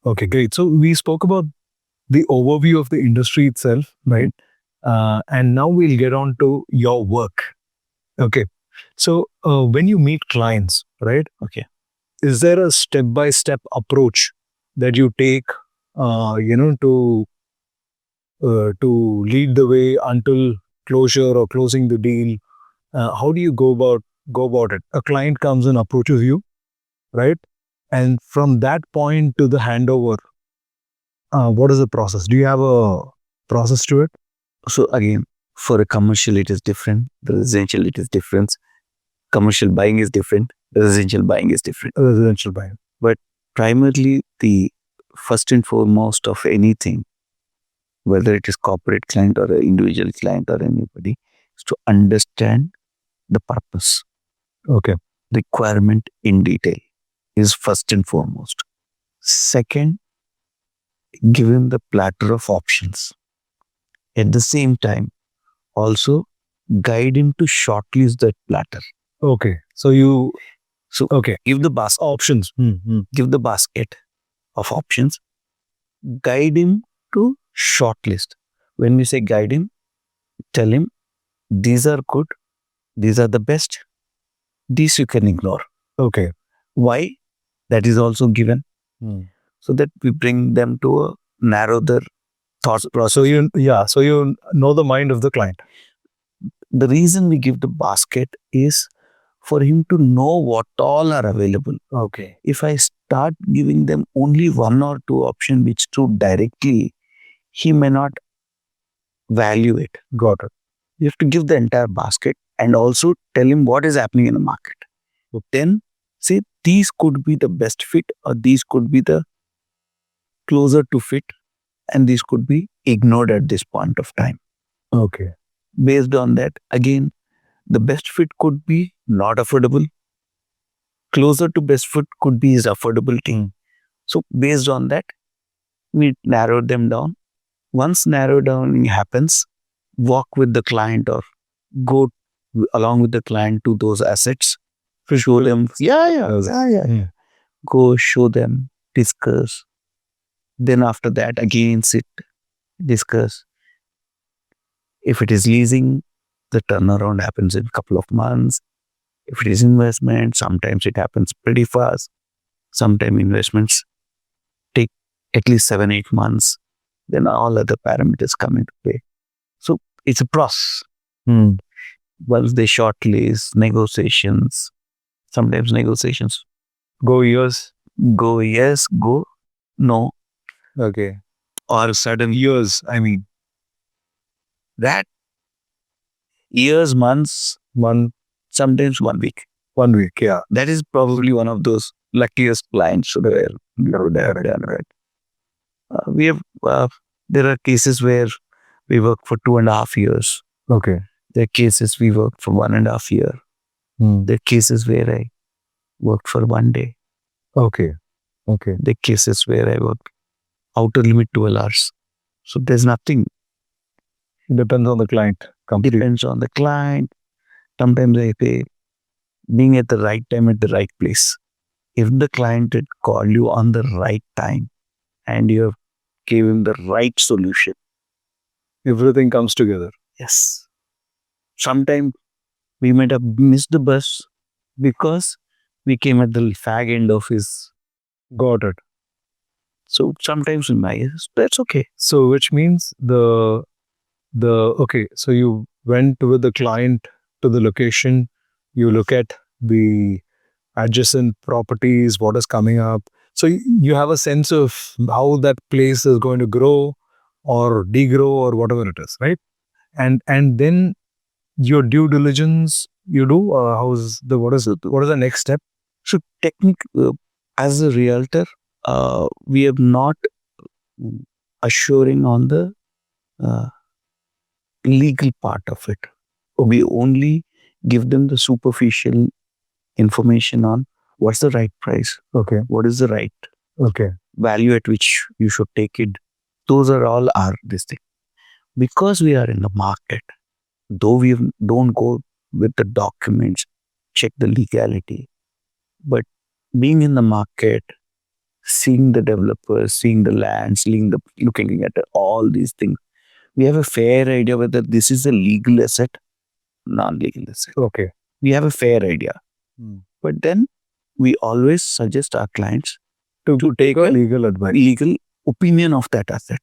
Okay, great. So we spoke about the overview of the industry itself, right? And now we'll get on to your work. Okay. So when you meet clients, right? Okay. Is there a step-by-step approach that you take, to lead the way until closure or closing the deal? How do you go about it? A client comes and approaches you, right? And from that point to the handover, what is the process? Do you have a process to it? So again, for a commercial, it is different. The residential, it is different. Commercial buying is different. The residential buying is different. Residential buying. But primarily, the first and foremost of anything, whether it is corporate client or an individual client or anybody, is to understand the purpose. Okay. Requirement in detail is first and foremost. Second, give him the platter of options. At the same time, also guide him to shortlist that platter. Okay. So you okay. Give the basket Options. give the basket of options, guide him to shortlist. When we say guide him, tell him these are good, these are the best, these you can ignore. Okay. Why? That is also given, so that we bring them to a narrower thought process. So you know the mind of the client. The reason we give the basket is for him to know what all are available. Okay. If I start giving them only one or two options which suit directly, he may not value it. Got it. You have to give the entire basket and also tell him what is happening in the market. Then say these could be the best fit or these could be the closer to fit and these could be ignored at this point of time. Okay. Based on that, again, the best fit could be not affordable. Closer to best fit could be his affordability. So based on that, we narrow them down. Once narrow down happens, walk with the client or go along with the client to those assets. Show them, go show them, discuss. Then after that, again sit, discuss. If it is leasing, the turnaround happens in a couple of months. If it is investment, sometimes it happens pretty fast. Sometimes investments take at least 7-8 months. Then all other parameters come into play. So it's a process. Once they shortlist, negotiations, sometimes negotiations Go years. go yes, go no. Okay. Or sudden Years. I mean, that years, months, sometimes 1 week. 1 week. Yeah. That is probably one of those luckiest clients where we have. There are cases where we work for 2.5 years. Okay. There are cases we work for 1.5 year. There are cases where I worked for 1 day. Okay. Okay. There are cases where I work outer limit 12 hours. So there's nothing. Depends on the client. Completely. Depends on the client. Sometimes I say being at the right time at the right place. If the client had called you on the right time and you have gave him the right solution, Everything comes together. yes. Sometimes we might have missed the bus because we came at the fag end of his. Got it. So sometimes we might. That's okay. So which means okay. So you went with the client to the location. You look at the adjacent properties, what is coming up. So you have a sense of how that place is going to grow or degrow or whatever it is, right? And then your due diligence you do. What is the next step? So technically, as a realtor, we are not assuring on the legal part of it. We only give them the superficial information on what's the right price. Okay. What is the right value at which you should take it. Those are all our this thing. Because we are in the market, though we don't go with the documents, check the legality, but being in the market, seeing the developers, seeing the land, looking at all these things. We have a fair idea whether this is a legal asset, non-legal asset. Okay. We have a fair idea. But then we always suggest our clients to take a legal advice. legal opinion of that asset.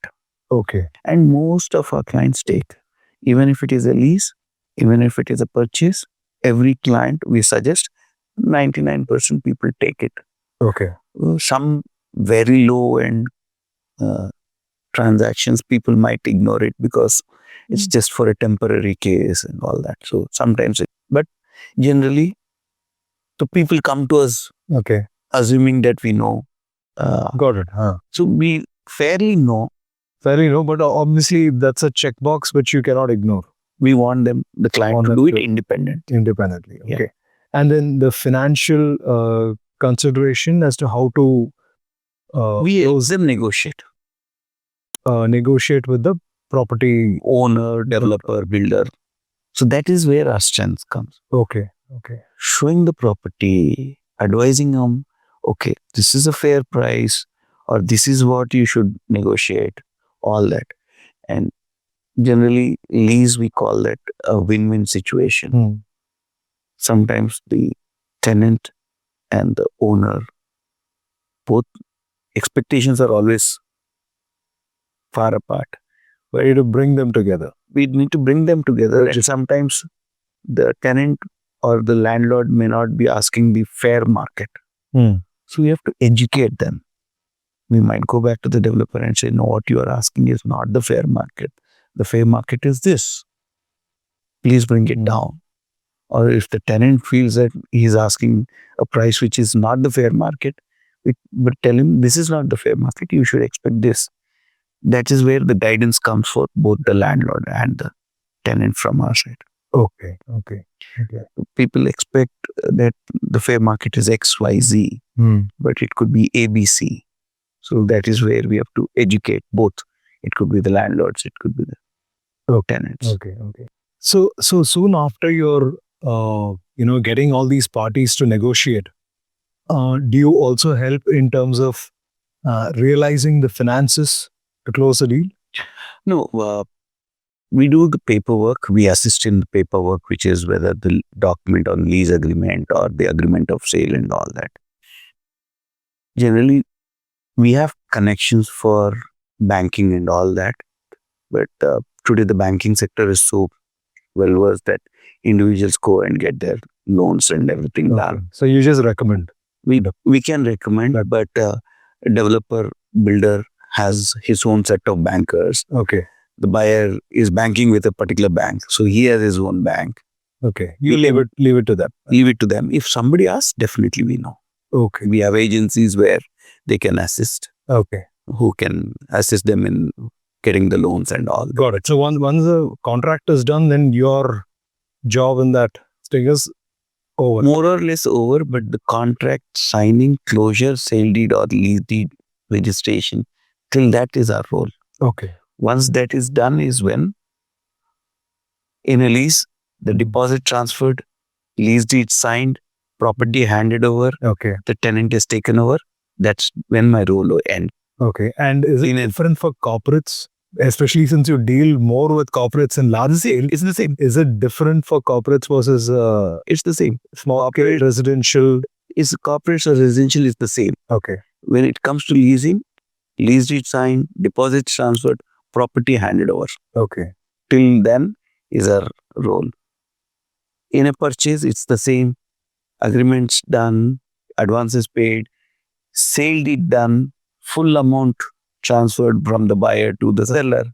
Okay. And most of our clients take, even if it is a lease, even if it is a purchase, every client we suggest, 99% people take it. Okay. Some very low end transactions, people might ignore it because it's just for a temporary case and all that. So sometimes but generally, the people come to us Okay. assuming that we know. Got it. So we fairly know. Fairly no, but obviously that's a checkbox which you cannot ignore. We want the client to do it independently. Okay. Yeah. And then the financial consideration as to how to we help them negotiate with the property owner, developer, builder. So that is where our strength comes. Okay. Showing the property, advising them, okay, this is a fair price, or this is what you should negotiate, all that. And generally, lease, we call that a win-win situation. Sometimes the tenant and the owner, both expectations are always far apart. We need to bring them together. And sometimes the tenant or the landlord may not be asking the fair market. So we have to educate them. We might go back to the developer and say, no, what you are asking is not the fair market. The fair market is this. Please bring it down. Or if the tenant feels that he's asking a price which is not the fair market, but tell him this is not the fair market, you should expect this. That is where the guidance comes for both the landlord and the tenant from our side. Okay. People expect that the fair market is XYZ, but it could be ABC. So that is where we have to educate both. It could be the landlords, it could be the tenants. Okay. So soon after you're getting all these parties to negotiate, do you also help in terms of realizing the finances to close a deal? No, we do the paperwork. We assist in the paperwork, which is whether the document on lease agreement or the agreement of sale and all that. Generally, we have connections for banking and all that. But today the banking sector is so well versed that individuals go and get their loans and everything done. So you just recommend? We can recommend, but a developer, builder has his own set of bankers. Okay. The buyer is banking with a particular bank, so he has his own bank. Okay. You leave it to them. Leave it to them. If somebody asks, definitely we know. Okay. We have agencies where they can assist. Okay. Who can assist them in getting the loans and all. Got it. So once the contract is done, then your job in that thing is over. More or less over, but the contract signing, closure, sale deed or lease deed registration, till that is our role. Okay. Once that is done is when in a lease, the deposit transferred, lease deed signed, property handed over, the tenant is taken over. That's when my role will end. Okay. And is it different for corporates? Especially since you deal more with corporates and large scale, it's the same. Is it different for corporates versus it's the same. Small corporate, residential? Is corporates or residential is the same. Okay. When it comes to leasing, lease deed signed, deposit transferred, property handed over. Okay. Till then is our role. In a purchase, it's the same. Agreements done, advances paid, sale deed done, full amount transferred from the buyer to the seller.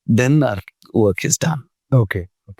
Then our work is done. Okay.